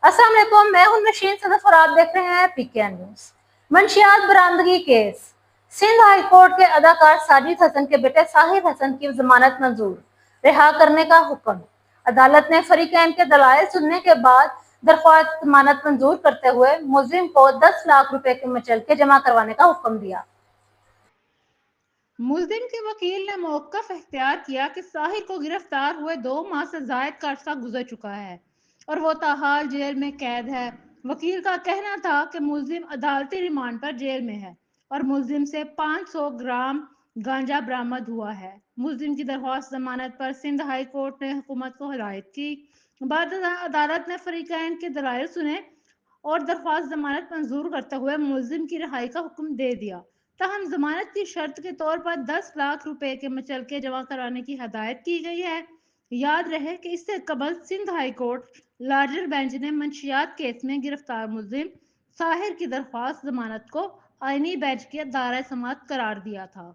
अस्सलाम वालेकुम, मैं हूं नशीन सदफ और आप देख रहे हैं पीके न्यूज। मंशियात बरामदगी केस, सिंध हाई कोर्ट के अदाकार साजिद हसन के बेटे साहिर हसन की जमानत मंजूर, रिहा करने का हुक्म। अदालत ने फरीकैन के दलाइल सुनने के बाद दरख्वास्त जमानत मंजूर करते हुए मुलजिम को 10 लाख रुपए के मुचलके जमा करवाने का हुक्म दिया। मुल्जिम के वकील ने मौक़िफ़ इख्तियार किया कि साहिर को गिरफ्तार हुए 2 माह से ज़ायद का अरसा गुजर चुका है और वो ताहाल जेल में कैद है। वकील का कहना था कि मुल्जिम अदालती रिमांड पर जेल में है और मुल्जिम से 500 ग्राम गांजा बरामद हुआ है। मुल्जिम की दरख्वास्त जमानत पर सिंध हाई कोर्ट ने हुकूमत को हिदायत की। बाद अदालत ने फरीकैन के दलाइल सुने और दरख्वास्त जमानत मंजूर करते हुए मुल्जिम की रिहाई का हुक्म दे दिया। ताहम जमानत की शर्त के तौर पर 10 लाख रुपए के मुचलके जमा कराने की हदायत की गई है। याद रहे कि इससे कबल Sindh high court larger bench ने मंशियात केस में गिरफ्तार मुल्जिम साहिर की दरख्वास्त जमानत को आईनी बेंच के दायरा समाअत करार दिया था।